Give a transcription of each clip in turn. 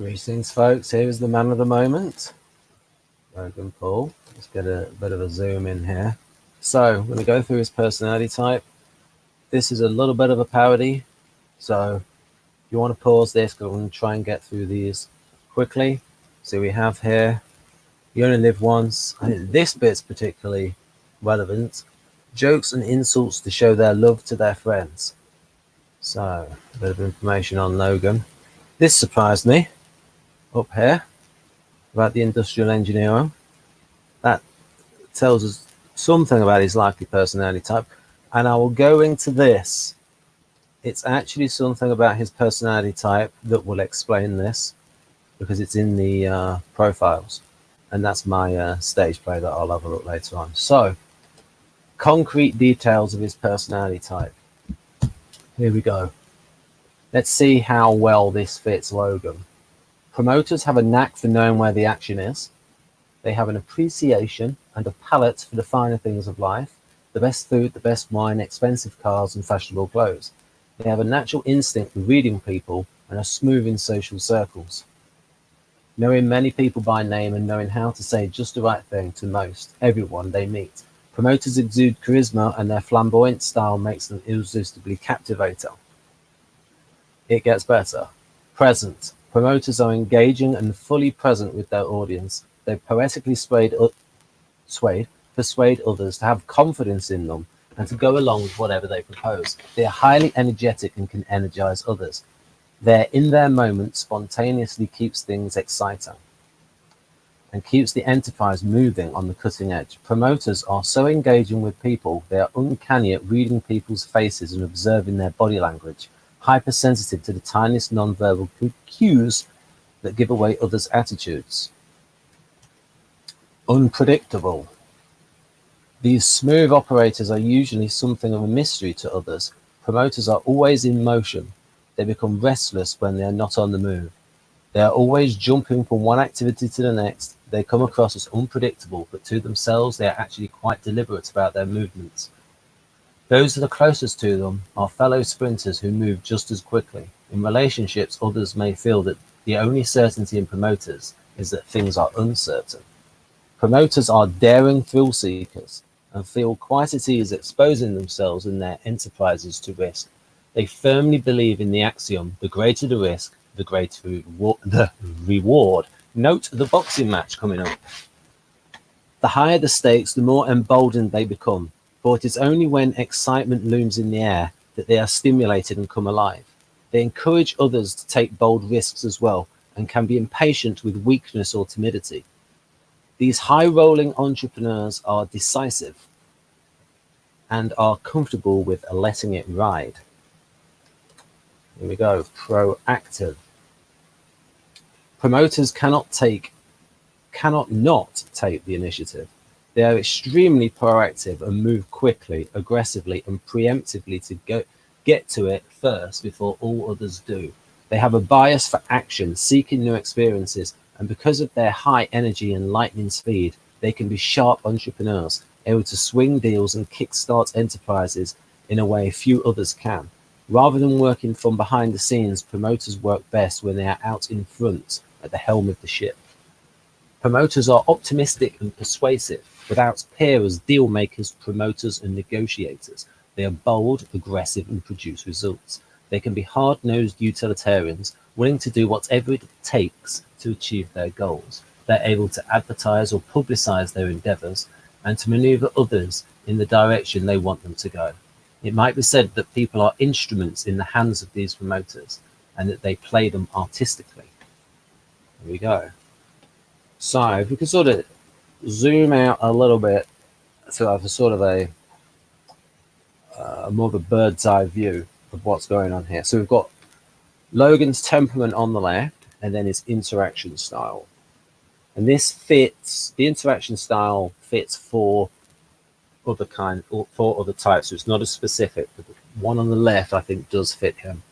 Greetings, folks. Here's the man of the moment, Logan Paul. Let's get a bit of a zoom in here. So, I'm going to go through his personality type. This is a little bit of a parody, so if you want to pause this, because I'm going to try and get through these quickly. So we have here, you only live once. I think this bit's particularly relevant. Jokes and insults to show their love to their friends. So, a bit of information on Logan. This surprised me. Up here about the industrial engineer. That tells us something about his likely personality type, and I will go into this. It's actually something about his personality type that will explain this, because it's in the profiles, and that's my stage play that I'll have a look later on. So, concrete details of his personality type. Here we go. Let's see how well this fits Logan. Promoters have a knack for knowing where the action is. They have an appreciation and a palate for the finer things of life, the best food, the best wine, expensive cars, and fashionable clothes. They have a natural instinct for reading people and are smooth in social circles. Knowing many people by name and knowing how to say just the right thing to most, everyone they meet. Promoters exude charisma, and their flamboyant style makes them irresistibly captivating. It gets better. Present. Promoters are engaging and fully present with their audience. They poetically persuade others to have confidence in them and to go along with whatever they propose. They are highly energetic and can energize others. Their in their moment spontaneously keeps things exciting and keeps the enterprise moving on the cutting edge. Promoters are so engaging with people, they are uncanny at reading people's faces and observing their body language. Hypersensitive to the tiniest non-verbal cues that give away others' attitudes. Unpredictable. These smooth operators are usually something of a mystery to others. Promoters are always in motion. They become restless when they are not on the move. They are always jumping from one activity to the next. They come across as unpredictable, but to themselves they are actually quite deliberate about their movements. Those that are closest to them are fellow sprinters who move just as quickly. In relationships, others may feel that the only certainty in promoters is that things are uncertain. Promoters are daring thrill seekers and feel quite at ease exposing themselves and their enterprises to risk. They firmly believe in the axiom, the greater the risk, the greater the reward. Note the boxing match coming up. The higher the stakes, the more emboldened they become. For it is only when excitement looms in the air that they are stimulated and come alive. They encourage others to take bold risks as well, and can be impatient with weakness or timidity. These high-rolling entrepreneurs are decisive and are comfortable with letting it ride. Here we go, proactive. Promoters cannot not take the initiative. They are extremely proactive and move quickly, aggressively, and preemptively to get to it first before all others do. They have a bias for action, seeking new experiences, and because of their high energy and lightning speed, they can be sharp entrepreneurs, able to swing deals and kickstart enterprises in a way few others can. Rather than working from behind the scenes, promoters work best when they are out in front at the helm of the ship. Promoters are optimistic and persuasive, without peer as deal makers, promoters, and negotiators. They are bold, aggressive, and produce results. They can be hard-nosed utilitarians, willing to do whatever it takes to achieve their goals. They're able to advertise or publicize their endeavors and to maneuver others in the direction they want them to go. It might be said that people are instruments in the hands of these promoters and that they play them artistically. Here we go. So if we could sort of zoom out a little bit to have a sort of a more of a bird's eye view of what's going on here. So we've got Logan's temperament on the left, and then his interaction style. And this fits, the interaction style fits for other types, so it's not as specific, but the one on the left I think does fit him.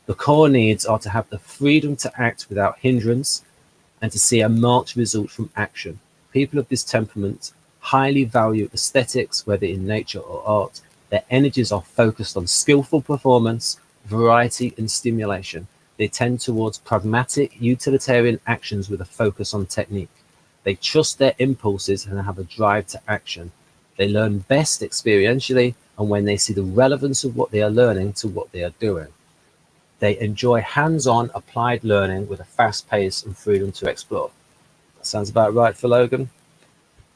The core needs are to have the freedom to act without hindrance and to see a marked result from action. People of this temperament highly value aesthetics, whether in nature or art. Their energies are focused on skillful performance, variety, and stimulation. They tend towards pragmatic, utilitarian actions with a focus on technique. They trust their impulses and have a drive to action. They learn best experientially and when they see the relevance of what they are learning to what they are doing. They enjoy hands-on applied learning with a fast pace and freedom to explore. That sounds about right for Logan.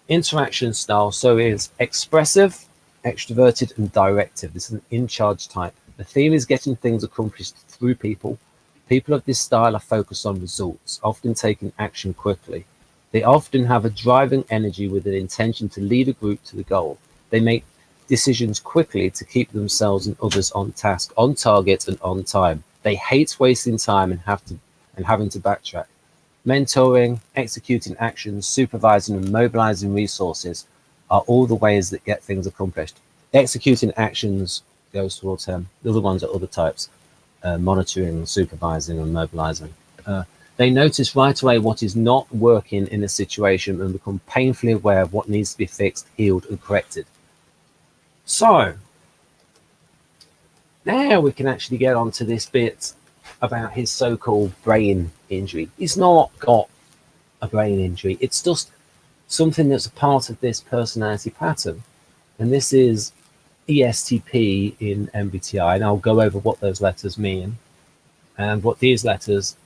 Interaction style, so is expressive, extroverted, and directive. This is an in-charge type. The theme is getting things accomplished through people. People of this style are focused on results, often taking action quickly. They often have a driving energy with an intention to lead a group to the goal. They make decisions quickly to keep themselves and others on task, on target, and on time. They hate wasting time and having to backtrack. Mentoring, executing actions, supervising and mobilizing resources are all the ways that get things accomplished. Executing actions goes towards him. The other ones are other types, monitoring, supervising and mobilizing. They notice right away what is not working in a situation and become painfully aware of what needs to be fixed, healed and corrected. So now we can actually get on to this bit about his so-called brain injury. He's not got a brain injury. It's just something that's a part of this personality pattern. And this is E.S.T.P. in MBTI. And I'll go over what those letters mean and what these letters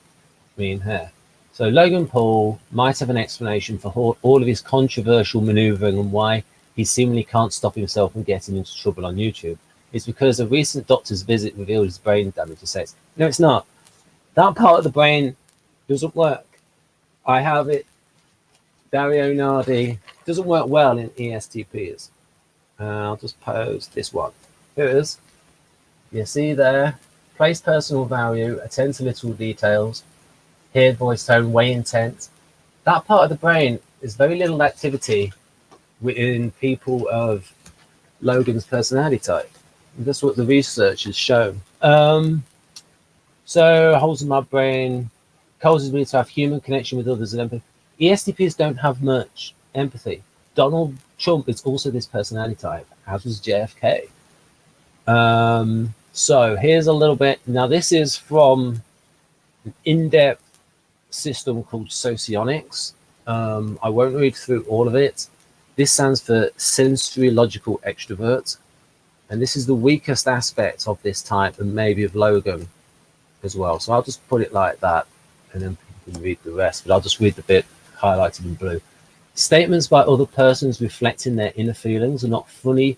mean here. So Logan Paul might have an explanation for all of his controversial maneuvering and why he seemingly can't stop himself from getting into trouble on YouTube. It's because a recent doctor's visit revealed his brain damage. He says, no, it's not. That part of the brain doesn't work. I have it. Dario Nardi doesn't work well in ESTPs. I'll just pose this one. Here it is. You see there, place personal value, attend to little details, hear voice tone, weigh intent. That part of the brain is very little activity within people of Logan's personality type. And that's what the research has shown. So holes in my brain causes me to have human connection with others and empathy. ESTPs don't have much empathy. Donald Trump is also this personality type, as was JFK. So here's a little bit. Now this is from an in-depth system called Socionics. I won't read through all of it. This stands for sensory logical extrovert. And this is the weakest aspect of this type and maybe of Logan as well. So I'll just put it like that and then people can read the rest, but I'll just read the bit highlighted in blue. Statements by other persons reflecting their inner feelings are not fully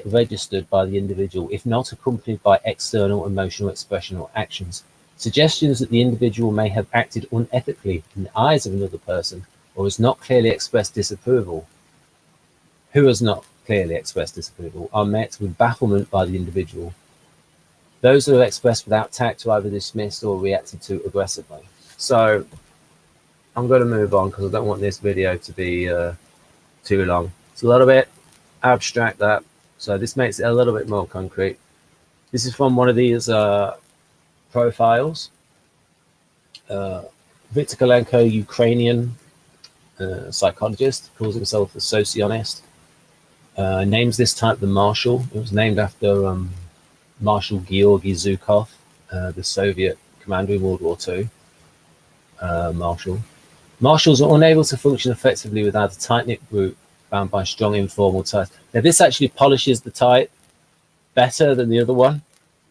registered by the individual if not accompanied by external emotional expression or actions. Suggestions that the individual may have acted unethically in the eyes of another person or has not clearly expressed disapproval, who has not clearly expressed disapproval, are met with bafflement by the individual. Those that are expressed without tact are either dismissed or reacted to aggressively. So I'm going to move on because I don't want this video to be too long. It's a little bit abstract, that. So this makes it a little bit more concrete. This is from one of these profiles. Viktor Kolenko, Ukrainian psychologist, calls himself a Socionist. Names this type the Marshal. It was named after Marshal Georgy Zhukov, the Soviet commander in World War II. Marshals are unable to function effectively without a tight-knit group bound by strong informal ties. Now this actually polishes the type better than the other one.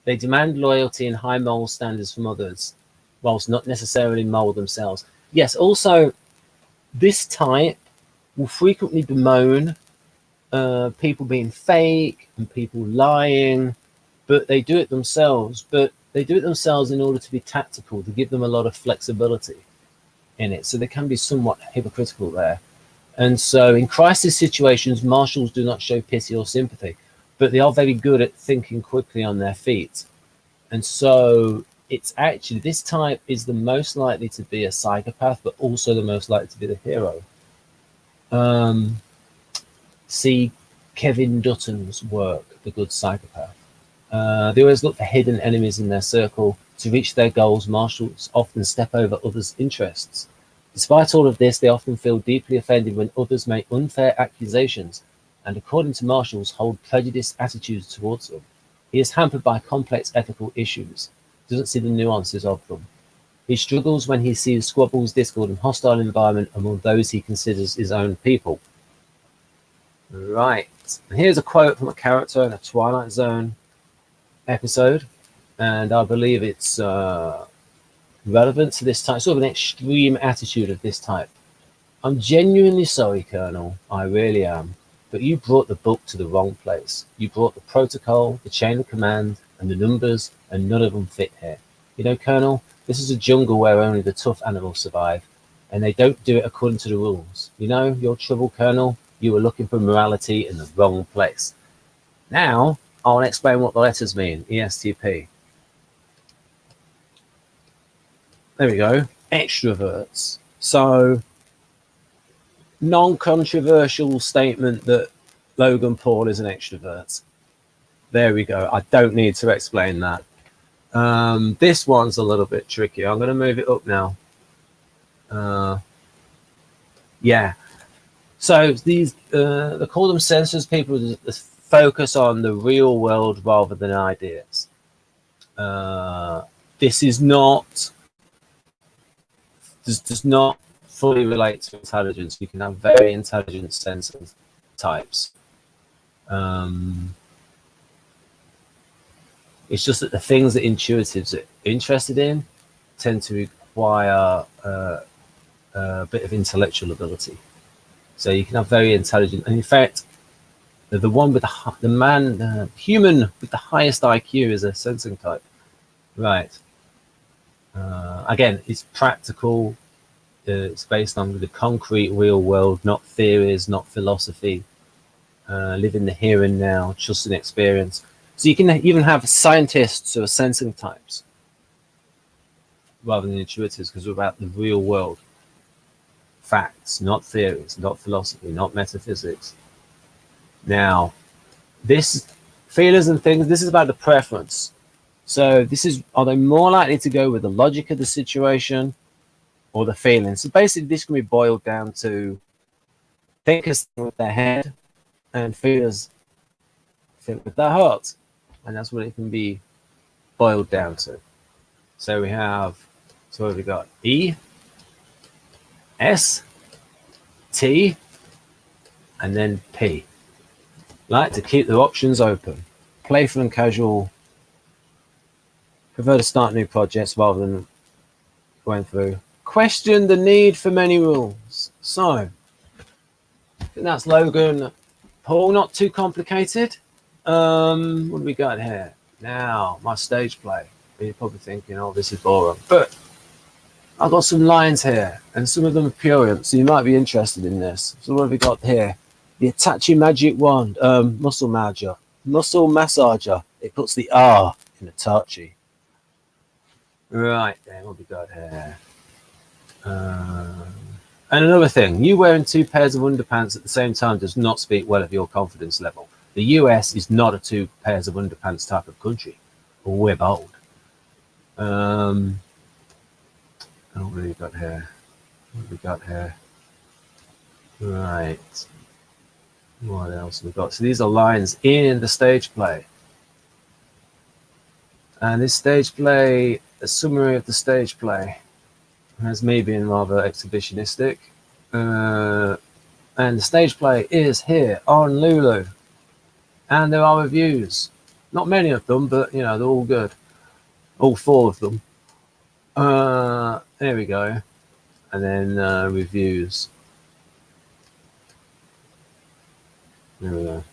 They demand loyalty and high moral standards from others, whilst not necessarily moral themselves. Yes, also, this type will frequently bemoan people being fake and people lying, but they do it themselves. But they do it themselves in order to be tactical, to give them a lot of flexibility in it. So they can be somewhat hypocritical there. And so in crisis situations, marshals do not show pity or sympathy, but they are very good at thinking quickly on their feet. And so it's actually, this type is the most likely to be a psychopath, but also the most likely to be the hero. See Kevin Dutton's work, The Good Psychopath. They always look for hidden enemies in their circle. To reach their goals, marshals often step over others' interests. Despite all of this, they often feel deeply offended when others make unfair accusations, and according to marshals, hold prejudiced attitudes towards them. He is hampered by complex ethical issues. doesn't see the nuances of them. He struggles when he sees squabbles, discord, and hostile environment among those he considers his own people. Right. And here's a quote from a character in a Twilight Zone episode, and I believe it's relevant to this type, sort of an extreme attitude of this type. I'm genuinely sorry, Colonel. I really am. But you brought the book to the wrong place. You brought the protocol, the chain of command, and the numbers, and none of them fit here. You know, Colonel, this is a jungle where only the tough animals survive, and they don't do it according to the rules. You know, your trouble, Colonel, you were looking for morality in the wrong place. Now, I want to explain what the letters mean, ESTP. There we go, extroverts. So, non-controversial statement that Logan Paul is an extrovert. There we go. I don't need to explain that. This one's a little bit tricky. I'm going to move it up now. Yeah. So these, they call them sensors. People just focus on the real world rather than ideas. This is not, does not fully relate to intelligence. You can have very intelligent sensor types. It's just that the things that intuitives are interested in tend to require a bit of intellectual ability. So you can have very intelligent, and in fact, the one with the human with the highest IQ is a sensing type, right? Again, it's practical. It's based on the concrete real world, not theories, not philosophy. Live in the here and now, trust and experience. So you can even have scientists who are sensing types rather than intuitives, because we're about the real world. Facts, not theories, not philosophy, not metaphysics. Now, this feelers and things, this is about the preference. So this is, are they more likely to go with the logic of the situation or the feelings? So basically this can be boiled down to thinkers with their head and feelers think with their heart. And that's what it can be boiled down to. So we have, so what have we got? E, S, T, and then P. Like to keep their options open. Playful and casual. Prefer to start new projects rather than going through. Question the need for many rules. So, I think that's Logan Paul, not too complicated. What do we got here? Now, my stage play. You're probably thinking, oh, this is boring. But I've got some lines here, and some of them are purient, so you might be interested in this. So what have we got here? The Itachi Magic Wand, Muscle Massager. It puts the R in Itachi. Right, then, what have we got here? And another thing, you wearing 2 pairs of underpants at the same time does not speak well of your confidence level. The US is not a 2 pairs of underpants type of country. We're bold. Oh, what have we got here? What have we got here? Right. What else have we got? So these are lines in the stage play. And this stage play, a summary of the stage play, has me being rather exhibitionistic. And the stage play is here on Lulu. And there are reviews. Not many of them, but, you know, they're all good. All 4 of them. There we go. And then reviews. There we go.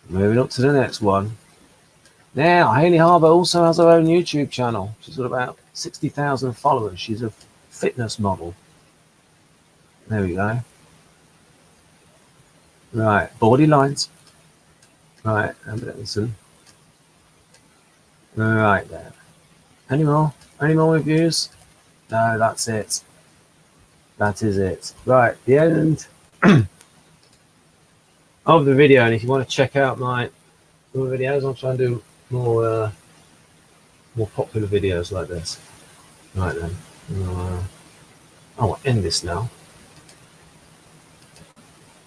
Moving up to the next one. Now, Hayley Harbour also has her own YouTube channel. She's got about 60,000 followers. She's a fitness model. There we go. Right, body lines. Right, listen. Right there. Any more? Any more reviews? No, that's it. That is it. Right, the end of the video. And if you want to check out my other videos, I'll try and do more popular videos like this. Right then. I'll end this now.